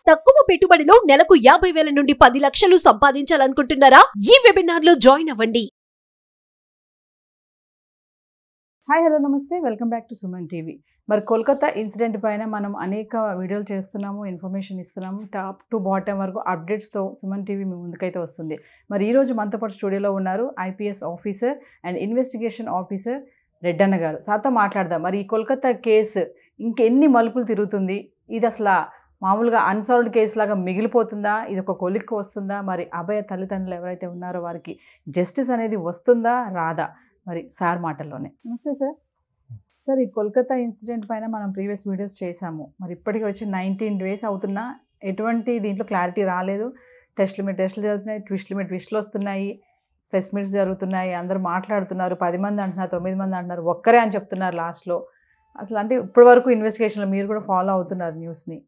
తక్కువ పెట్టుబడిలో నెలకు 50,000 నుండి 10 లక్షలు సంపాదించాలనుకుంటున్నారా? ఈ వెబినార్ లో జాయిన్ అవ్వండి. హాయ్ హలో నమస్తే, welcome back to Suman TV. మరి కోల్కతా ఇన్సిడెంట్ పైన మనం అనేక వీడియోలు చేస్తున్నాము, ఇన్ఫర్మేషన్ ఇస్తున్నాము. టాప్ టు బాటమ్ వరకు అప్డేట్స్తో సుమన్ టీవీ మీ ముందుకైతే వస్తుంది. మరి ఈరోజు మనతో పాటు స్టూడియోలో ఉన్నారు IPS officer and investigation officer Reddanna గారు. సార్తో మాట్లాడదాం. మరి ఈ కోల్కతా కేసు ఇంకెన్ని మలుపులు తిరుగుతుంది? ఇది అసలు మామూలుగా అన్సాల్వ్డ్ కేసు లాగా మిగిలిపోతుందా? ఇది ఒక కొలిక్కి వస్తుందా? మరి అభయ తల్లిదండ్రులు ఎవరైతే ఉన్నారో వారికి జస్టిస్ అనేది వస్తుందా రాదా? మరి సార్ మాటల్లోనే. నమస్తే సార్. సార్, ఈ కోల్కతా ఇన్సిడెంట్ పైన మనం ప్రీవియస్ వీడియోస్ చేశాము. మరి ఇప్పటికి వచ్చి 19 days అవుతున్నా ఎటువంటి దీంట్లో క్లారిటీ రాలేదు. టెస్టులు జరుగుతున్నాయి, ట్విస్టులు వస్తున్నాయి, ప్రెస్ మీట్స్ జరుగుతున్నాయి, అందరూ మాట్లాడుతున్నారు. 10 మంది అంటున్నారు, 9 మంది అంటున్నారు, ఒక్కరే అని చెప్తున్నారు లాస్ట్లో. అసలు అంటే ఇప్పటి వరకు ఇన్వెస్టిగేషన్లో మీరు కూడా ఫాలో అవుతున్నారు న్యూస్ని.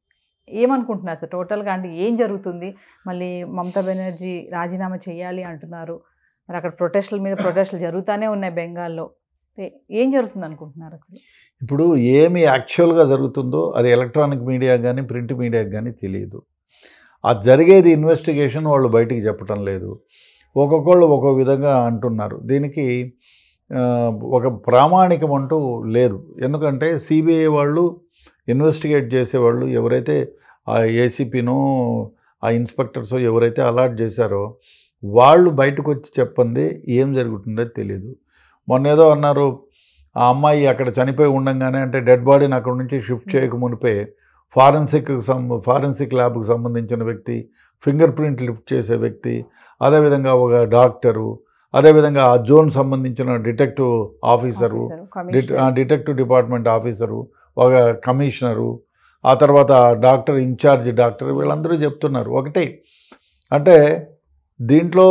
ఏమనుకుంటున్నారు సార్ టోటల్గా? అంటే ఏం జరుగుతుంది? మళ్ళీ మమతా బెనర్జీ రాజీనామా చేయాలి అంటున్నారు. మరి అక్కడ ప్రొటెస్టులు జరుగుతూనే ఉన్నాయి బెంగాల్లో. ఏం జరుగుతుంది అనుకుంటున్నారు అసలు? ఇప్పుడు ఏమి యాక్చువల్గా జరుగుతుందో అది ఎలక్ట్రానిక్ మీడియా కానీ ప్రింట్ మీడియాకి కానీ తెలియదు. అది జరిగేది ఇన్వెస్టిగేషన్ వాళ్ళు బయటికి చెప్పటం లేదు. ఒక్కొక్కళ్ళు ఒక్కో విధంగా అంటున్నారు. దీనికి ఒక ప్రామాణికం అంటూ లేదు. ఎందుకంటే సిబిఐ వాళ్ళు ఇన్వెస్టిగేట్ చేసేవాళ్ళు ఎవరైతే ఆ ఏసీపీనో ఆ ఇన్స్పెక్టర్సో ఎవరైతే అలాట్ చేశారో వాళ్ళు బయటకు వచ్చి చెప్పండి ఏం జరుగుతుందో తెలియదు. మొన్న ఏదో అన్నారు, ఆ అమ్మాయి అక్కడ చనిపోయి ఉండంగానే, అంటే డెడ్ బాడీని అక్కడ నుంచి షిఫ్ట్ చేయక మునిపే ఫారెన్సిక్ ల్యాబ్కు సంబంధించిన వ్యక్తి, ఫింగర్ ప్రింట్ లిఫ్ట్ చేసే వ్యక్తి, అదేవిధంగా ఒక డాక్టరు, అదేవిధంగా ఆ జోన్ సంబంధించిన detective officer, detective department officer, ఒక కమిషనరు, ఆ తర్వాత డాక్టర్ ఇన్ఛార్జ్ డాక్టర్, వీళ్ళందరూ చెప్తున్నారు ఒకటే. అంటే దీంట్లో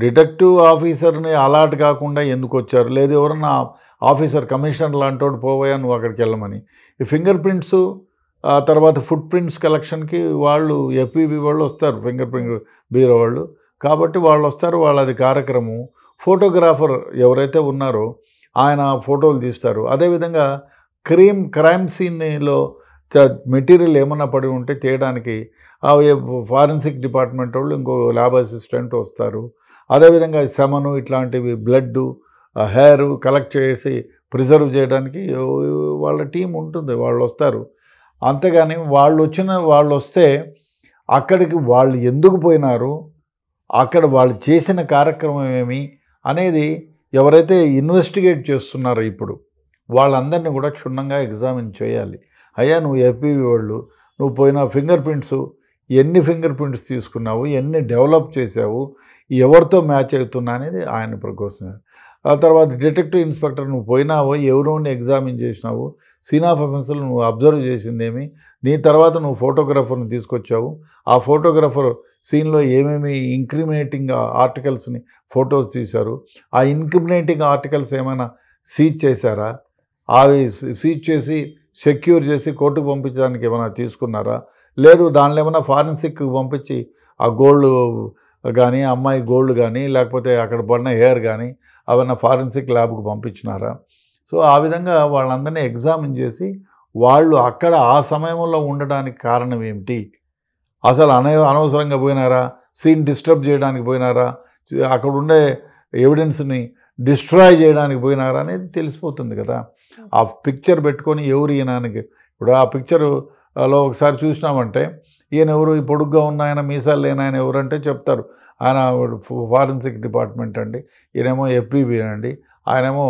డిటెక్టివ్ ఆఫీసర్ని అలాట్ కాకుండా ఎందుకు వచ్చారు? లేదు ఎవరన్నా ఆఫీసర్ కమిషనర్ లాంటోడు పోవయా నువ్వు అక్కడికి వెళ్ళమని. ఈ ఫింగర్ ప్రింట్స్ ఆ తర్వాత ఫుట్ ప్రింట్స్ కలెక్షన్కి వాళ్ళు ఎఫ్ఈబి వాళ్ళు వస్తారు, ఫింగర్ ప్రింట్ బ్యూరో వాళ్ళు. కాబట్టి వాళ్ళు వస్తారు, వాళ్ళది కార్యక్రమం. ఫోటోగ్రాఫర్ ఎవరైతే ఉన్నారో ఆయన ఫోటోలు తీస్తారు. అదేవిధంగా క్రైమ్ సీన్లో మెటీరియల్ ఏమన్నా పడి ఉంటే తీయడానికి ఫారెన్సిక్ డిపార్ట్మెంట్ వాళ్ళు, ఇంకో ల్యాబ్ అసిస్టెంట్ వస్తారు. అదేవిధంగా సెమను ఇట్లాంటివి, బ్లడ్, హెయిర్ కలెక్ట్ చేసి ప్రిజర్వ్ చేయడానికి వాళ్ళ టీం ఉంటుంది, వాళ్ళు వస్తారు. అంతేగాని వాళ్ళు వస్తే అక్కడికి వాళ్ళు ఎందుకు పోయినారు, అక్కడ వాళ్ళు చేసిన కార్యక్రమం ఏమి అనేది ఎవరైతే ఇన్వెస్టిగేట్ చేస్తున్నారో ఇప్పుడు వాళ్ళందరినీ కూడా క్షుణ్ణంగా ఎగ్జామిన్ చేయాలి. అయ్యా నువ్వు ఎఫ్ఈబి వాళ్ళు, నువ్వు పోయిన ఫింగర్ ప్రింట్స్, ఎన్ని ఫింగర్ ప్రింట్స్ తీసుకున్నావు, ఎన్ని డెవలప్ చేసావు, ఎవరితో మ్యాచ్ అవుతున్నా అనేది ఆయన ప్రకోసమే. ఆ తర్వాత డిటెక్టివ్ ఇన్స్పెక్టర్, నువ్వు పోయినావో ఎవరోని ఎగ్జామిన్ చేసినావు, సీన్ ఆఫ్ అఫెన్స్లు నువ్వు అబ్జర్వ్ చేసిందేమి, నీ తర్వాత నువ్వు ఫోటోగ్రాఫర్ని తీసుకొచ్చావు, ఆ ఫోటోగ్రాఫర్ సీన్లో ఏమేమి ఇంక్రిమినేటింగ్ ఆర్టికల్స్ని ఫొటోస్ తీశారు, ఆ ఇంక్రిమినేటింగ్ ఆర్టికల్స్ ఏమైనా సీజ్ చేశారా, అవి సీజ్ చేసి సెక్యూర్ చేసి కోర్టుకు పంపించడానికి ఏమైనా తీసుకున్నారా, లేదు దానిలో ఏమైనా ఫారెన్సిక్కి పంపించి ఆ గోల్డ్ కానీ, అమ్మాయి గోల్డ్ కానీ, లేకపోతే అక్కడ పడిన హెయిర్ కానీ అవన్నీ ఫారెన్సిక్ ల్యాబ్కు పంపించినారా? సో ఆ విధంగా వాళ్ళందరినీ ఎగ్జామిన్ చేసి వాళ్ళు అక్కడ ఆ సమయంలో ఉండడానికి కారణం ఏమిటి, అసలు అనవసరంగా పోయినారా, సీన్ డిస్టర్బ్ చేయడానికి పోయినారా, అక్కడ ఉండే ఎవిడెన్స్ని డిస్ట్రాయ్ చేయడానికి పోయినారా అనేది తెలిసిపోతుంది కదా. ఆ పిక్చర్ పెట్టుకొని ఎవరు ఈయనానికి, ఇప్పుడు ఆ పిక్చర్లో ఒకసారి చూసినామంటే ఈయన ఎవరు, ఈ పొడుగ్గా ఉన్న ఆయన, మీసాలు లేని ఆయన ఎవరంటే చెప్తారు ఆయన ఫారెన్సిక్ డిపార్ట్మెంట్ అండి, ఈయనేమో ఎఫ్బీబీ అండి, ఆయనేమో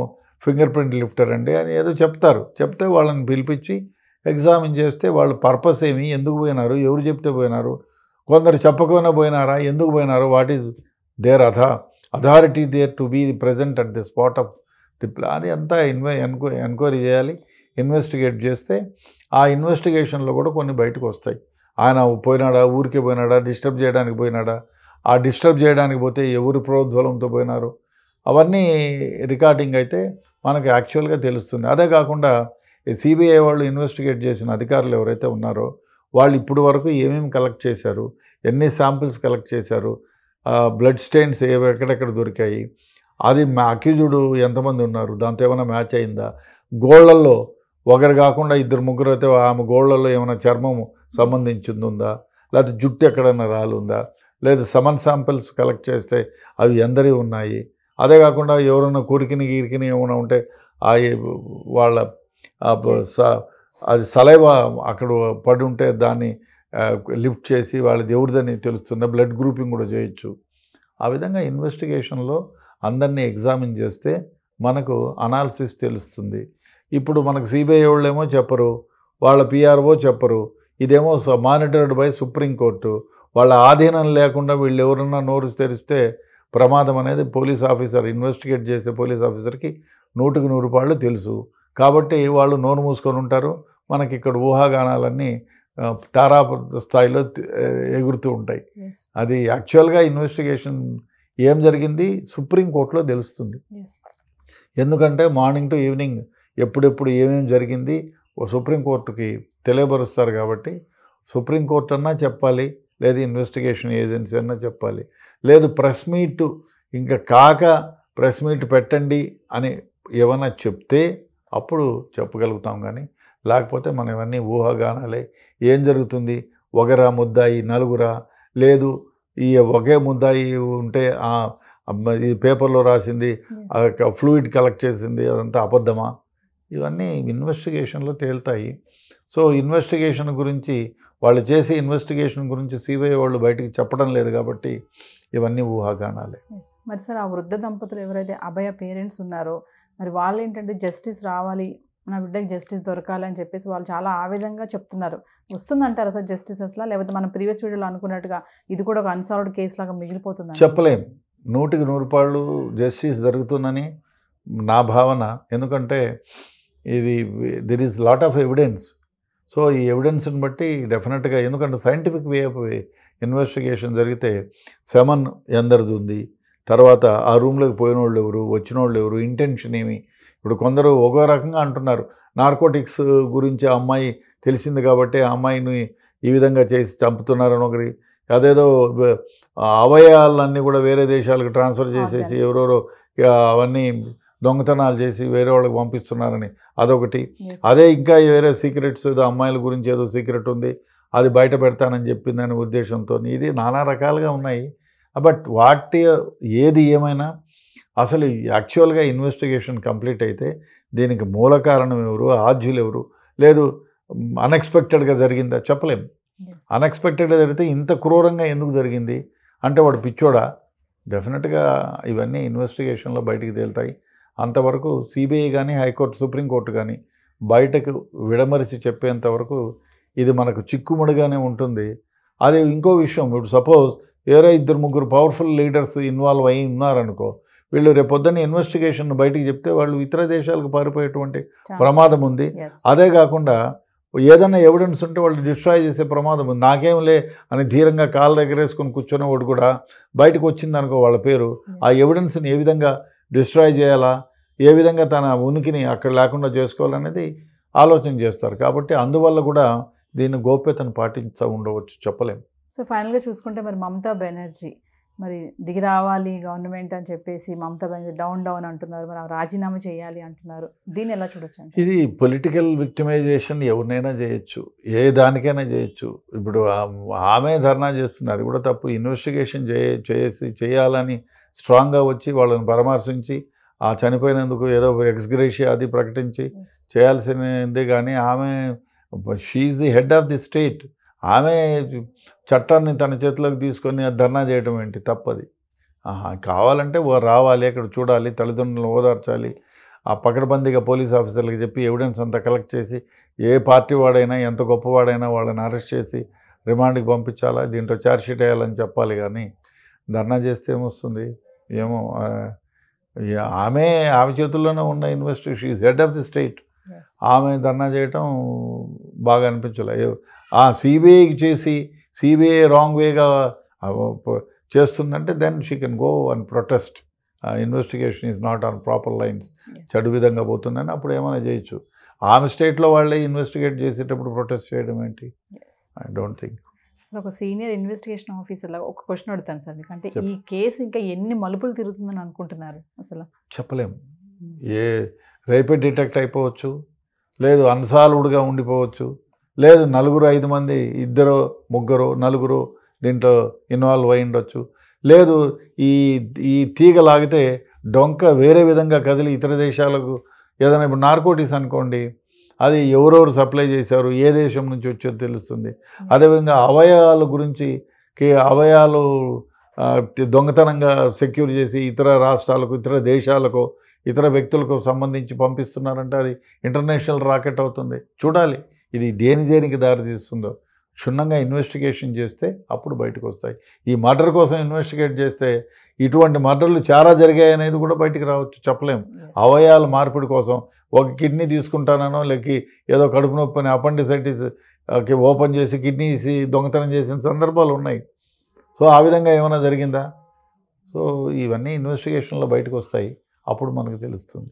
ఫింగర్ ప్రింట్ లిఫ్టర్ అండి అని ఏదో చెప్తారు. చెప్తే వాళ్ళని పిలిపించి ఎగ్జామిన్ చేస్తే వాళ్ళ పర్పస్ ఏమి, ఎందుకు పోయినారు, ఎవరు చెప్తే పోయినారు, కొందరు చెప్పకపోయినా పోయినారా, ఎందుకు పోయినారు, what is their authority there to be present at the spot of the plan అంతా ఎంక్వైరీ చేయాలి. ఇన్వెస్టిగేట్ చేస్తే ఆ ఇన్వెస్టిగేషన్లో కూడా కొన్ని బయటకు వస్తాయి. ఆయన పోయినాడా, ఊరికే పోయినాడా, డిస్టర్బ్ చేయడానికి పోయినాడా, ఆ డిస్టర్బ్ చేయడానికి పోతే ఎవరు ప్రోద్బలంతో పోయినారు, అవన్నీ రికార్డింగ్ అయితే మనకు యాక్చువల్గా తెలుస్తుంది. అదే కాకుండా సిబిఐ వాళ్ళు ఇన్వెస్టిగేట్ చేసిన అధికారులు ఎవరైతే ఉన్నారో వాళ్ళు ఇప్పుడు వరకు ఏమేమి కలెక్ట్ చేశారు, ఎన్ని శాంపిల్స్ కలెక్ట్ చేశారు, బ్లడ్ స్టెయిన్స్ ఎక్కడెక్కడ దొరికాయి, అది అక్యూజ్డ్ ఎంతమంది ఉన్నారు, దాంతో ఏమైనా మ్యాచ్ అయిందా, గోళ్లలో ఒకరు కాకుండా ఇద్దరు ముగ్గురు అయితే ఆమె గోళ్లలో ఏమైనా చర్మము సంబంధించింది ఉందా, లేకపోతే జుట్టు ఎక్కడన్నా రాలుందా, లేదా సమన్ శాంపిల్స్ కలెక్ట్ చేస్తే అవి ఎందరి ఉన్నాయి. అదే కాకుండా ఎవరైనా కొరికిని గీరికిని ఏమైనా ఉంటే వాళ్ళ అది సలైవా అక్కడ పడి ఉంటే దాన్ని లిఫ్ట్ చేసి వాళ్ళది ఎవరిదని తెలుస్తుంది. బ్లడ్ గ్రూపింగ్ కూడా చేయొచ్చు. ఆ విధంగా ఇన్వెస్టిగేషన్లో అందరినీ ఎగ్జామిన్ చేస్తే మనకు అనాలిసిస్ తెలుస్తుంది. ఇప్పుడు మనకు సిబిఐ వాళ్ళేమో చెప్పరు, వాళ్ళ పిఆర్ఓ చెప్పరు. ఇదేమో మానిటర్డ్ బై సుప్రీంకోర్టు. వాళ్ళ ఆధీనం లేకుండా వీళ్ళు ఎవరన్నా నోరు తెరిస్తే ప్రమాదం అనేది పోలీస్ ఆఫీసర్, ఇన్వెస్టిగేట్ చేసే పోలీస్ ఆఫీసర్కి 100% తెలుసు. కాబట్టి వాళ్ళు నోరు మూసుకొని ఉంటారు. మనకి ఇక్కడ ఊహాగానాలన్నీ తారా స్థాయిలో ఎగురుతూ ఉంటాయి. అది యాక్చువల్గా ఇన్వెస్టిగేషన్ ఏం జరిగింది సుప్రీంకోర్టులో తెలుస్తుంది. ఎందుకంటే మార్నింగ్ టు ఈవినింగ్ ఎప్పుడెప్పుడు ఏమేమి జరిగింది సుప్రీంకోర్టుకి తెలియపరుస్తారు. కాబట్టి సుప్రీంకోర్టు అన్నా చెప్పాలి, లేదు ఇన్వెస్టిగేషన్ ఏజెన్సీ అన్నా చెప్పాలి. లేదు ప్రెస్ మీట్ ఇంకా కాక ప్రెస్ మీట్ పెట్టండి అని ఏమన్నా చెప్తే అప్పుడు చెప్పగలుగుతాం. కానీ లేకపోతే మనం ఇవన్నీ ఊహాగానాలే. ఏం జరుగుతుంది, ఒకరా ముద్దాయి నలుగురా, లేదు ఈ ఒకే ముద్దాయి ఉంటే ఈ పేపర్లో రాసింది ఫ్లూయిడ్ కలెక్ట్ చేసింది అదంతా అబద్ధమా, ఇవన్నీ ఇన్వెస్టిగేషన్లో తేలుతాయి. సో ఇన్వెస్టిగేషన్ గురించి వాళ్ళు చేసే ఇన్వెస్టిగేషన్ గురించి సిబిఐ వాళ్ళు బయటికి చెప్పడం లేదు. కాబట్టి ఇవన్నీ ఊహాగానాలే. మరి సార్ ఆ వృద్ధ దంపతులు ఎవరైతే అభయ పేరెంట్స్ ఉన్నారో మరి వాళ్ళు ఏంటంటే జస్టిస్ రావాలి, నా బిడ్డకి జస్టిస్ దొరకాలి అని చెప్పేసి వాళ్ళు చాలా ఆవేదనగా చెప్తున్నారు. వస్తుందంటారా సార్ జస్టిస్ అసలు, లేకపోతే మనం ప్రీవియస్ వీడియోలో అనుకున్నట్టుగా ఇది కూడా ఒక అన్సాల్వ్డ్ కేసు లాగా మిగిలిపోతుంది? చెప్పలేం. 100% జస్టిస్ జరుగుతుందని నా భావన. ఎందుకంటే ఇది there is lot of evidence. So ఈ ఎవిడెన్స్ని బట్టి డెఫినెట్గా, ఎందుకంటే సైంటిఫిక్ వే ఆఫ్ ఇన్వెస్టిగేషన్ జరిగితే సెమన్ ఎందరిది ఉంది, తర్వాత ఆ రూమ్లోకి పోయిన వాళ్ళు ఎవరు, వచ్చిన వాళ్ళు ఎవరు, ఇంటెన్షన్ ఏమి. ఇప్పుడు కొందరు ఒక రకంగా అంటున్నారు, నార్కోటిక్స్ గురించి ఆ అమ్మాయి తెలిసింది కాబట్టి ఆ అమ్మాయిని ఈ విధంగా చేసి చంపుతున్నారని ఒకరి, అదేదో అవయవాలన్నీ కూడా వేరే దేశాలకు ట్రాన్స్ఫర్ చేసేసి ఎవరెవరో అవన్నీ దొంగతనాలు చేసి వేరే వాళ్ళకి పంపిస్తున్నారని అదొకటి. అదే ఇంకా వేరే సీక్రెట్స్ ఏదో అమ్మాయిల గురించి ఏదో సీక్రెట్ ఉంది అది బయట పెడతానని చెప్పిందనే ఉద్దేశంతో ఇది నానా రకాలుగా ఉన్నాయి. బట్ ఏది ఏమైనా అసలు యాక్చువల్గా ఇన్వెస్టిగేషన్ కంప్లీట్ అయితే దీనికి మూల కారణం ఎవరు, ఆద్యులు ఎవరు, లేదు అన్ఎక్స్పెక్టెడ్గా జరిగిందా చెప్పలేము. అన్ఎక్స్పెక్టెడ్గా జరిగితే ఇంత క్రూరంగా ఎందుకు జరిగింది అంటే వాడు పిచ్చోడా? డెఫినెట్గా ఇవన్నీ ఇన్వెస్టిగేషన్లో బయటికి తేలుతాయి. అంతవరకు సిబిఐ కానీ హైకోర్టు సుప్రీంకోర్టు కానీ బయటకు విడమరిచి చెప్పేంతవరకు ఇది మనకు చిక్కుముడిగానే ఉంటుంది. అది ఇంకో విషయం, ఇప్పుడు సపోజ్ వేరే 2-3 పవర్ఫుల్ లీడర్స్ ఇన్వాల్వ్ అయ్యి ఉన్నారనుకో, వీళ్ళు రేపొద్దున్న ఇన్వెస్టిగేషన్ బయటికి చెప్తే వాళ్ళు ఇతర దేశాలకు పారిపోయేటువంటి ప్రమాదం ఉంది. అదే కాకుండా ఏదైనా ఎవిడెన్స్ ఉంటే వాళ్ళు డిస్ట్రాయ్ చేసే ప్రమాదం ఉంది. నాకేంలే అని ధీరంగా కాళ్ళు ఎగరేసుకొని కూర్చొని వాడు కూడా బయటకు వచ్చిందనుకో వాళ్ళ పేరు, ఆ ఎవిడెన్స్ని ఏ విధంగా డిస్ట్రాయ్ చేయాలా, ఏ విధంగా తన ఉనికిని అక్కడ లేకుండా చేసుకోవాలనేది ఆలోచన చేస్తారు. కాబట్టి అందువల్ల కూడా దీన్ని గోప్యతను పాటించ ఉండవచ్చు, చెప్పలేము. సో ఫైనల్గా చూసుకుంటే మరి మమతా బెనర్జీ మరి దిగి రావాలి గవర్నమెంట్ అని చెప్పేసి మమతా బెనర్జీ డౌన్ అంటున్నారు, మరి రాజీనామా చేయాలి అంటున్నారు. దీన్ని ఎలా చూడొచ్చు? ఇది పొలిటికల్ విక్టిమైజేషన్ ఎవరినైనా చేయొచ్చు, ఏ దానికైనా చేయొచ్చు. ఇప్పుడు ఆమె ధర్నా చేస్తున్నారు, కూడా తప్పు. ఇన్వెస్టిగేషన్ చేయాలని స్ట్రాంగ్గా వచ్చి వాళ్ళని పరామర్శించి ఆ చనిపోయినందుకు ఏదో ఎక్స్గ్రేషియా అది ప్రకటించి చేయాల్సిందే. కానీ ఆమె she's the head of the state. ఆమె చట్టాన్ని తన చేతిలోకి తీసుకొని ధర్నా చేయడం ఏంటి, తప్పది. కావాలంటే రావాలి, అక్కడ చూడాలి, తల్లిదండ్రులను ఓదార్చాలి, ఆ పకడ్బందీగా పోలీస్ ఆఫీసర్లకు చెప్పి ఎవిడెన్స్ అంతా కలెక్ట్ చేసి ఏ పార్టీ వాడైనా ఎంత గొప్పవాడైనా వాళ్ళని అరెస్ట్ చేసి రిమాండ్కి పంపించాలా, దీంట్లో ఛార్జ్షీట్ వేయాలని చెప్పాలి. కానీ ధర్నా చేస్తే ఏమొస్తుంది ఏమో. ఆమె చేతుల్లోనే ఉన్న investigation, is head of the state. ఆమె ధర్నా చేయటం బాగా అనిపించలే. సిబిఐకి చేసి సిబిఐ రాంగ్ వేగా చేస్తుందంటే then she can go and protest. Investigation is not on proper lines, చెడు విధంగా పోతుందని అప్పుడు ఏమైనా చేయొచ్చు. ఆమె స్టేట్లో వాళ్ళే ఇన్వెస్టిగేట్ చేసేటప్పుడు ప్రొటెస్ట్ చేయడం ఏంటి? I don't think. అసలు ఒక సీనియర్ ఇన్వెస్టిగేషన్ ఆఫీసర్ లాగా ఒక క్వశ్చన్ అడుగుతాను సార్ మీకు, అంటే ఈ కేసు ఇంకా ఎన్ని మలుపులు తిరుగుతుందని అనుకుంటున్నారు? అసలు చెప్పలేము. రేపే డిటెక్ట్ అయిపోవచ్చు, లేదు అన్సాల్వ్డ్గా ఉండిపోవచ్చు, లేదు 4-5 మంది 2 3 4 దీంట్లో ఇన్వాల్వ్ అయి ఉండొచ్చు. లేదు ఈ ఈ తీగ లాగితే డొంక వేరే విధంగా కదిలి ఇతర దేశాలకు ఏదైనా ఇప్పుడు నార్కోటిక్స్ అనుకోండి, అది ఎవరెవరు సప్లై చేశారు, ఏ దేశం నుంచి వచ్చేది తెలుస్తుంది. అదేవిధంగా అవయవాల గురించి అవయవాలు దొంగతనంగా సెక్యూర్ చేసి ఇతర రాష్ట్రాలకు, ఇతర దేశాలకు, ఇతర వ్యక్తులకు సంబంధించి పంపిస్తున్నారంటే అది ఇంటర్నేషనల్ రాకెట్ అవుతుంది. చూడాలి ఇది దేనికి దారి తీస్తుందో. క్షుణ్ణంగా ఇన్వెస్టిగేషన్ చేస్తే అప్పుడు బయటకు వస్తాయి. ఈ మర్డర్ కోసం ఇన్వెస్టిగేట్ చేస్తే ఇటువంటి మర్డర్లు చాలా జరిగాయి అనేది కూడా బయటికి రావచ్చు, చెప్పలేము. అవయవాల మార్పిడి కోసం ఒక కిడ్నీ తీసుకుంటానో లేక ఏదో కడుపు నొప్పి అని అపెండిసైటిస్ ఓపెన్ చేసి కిడ్నీస్ దొంగతనం చేసిన సందర్భాలు ఉన్నాయి. సో ఆ విధంగా ఏమైనా జరిగిందా? సో ఇవన్నీ ఇన్వెస్టిగేషన్లో బయటకు వస్తాయి, అప్పుడు మనకు తెలుస్తుంది.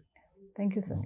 Thank you sir.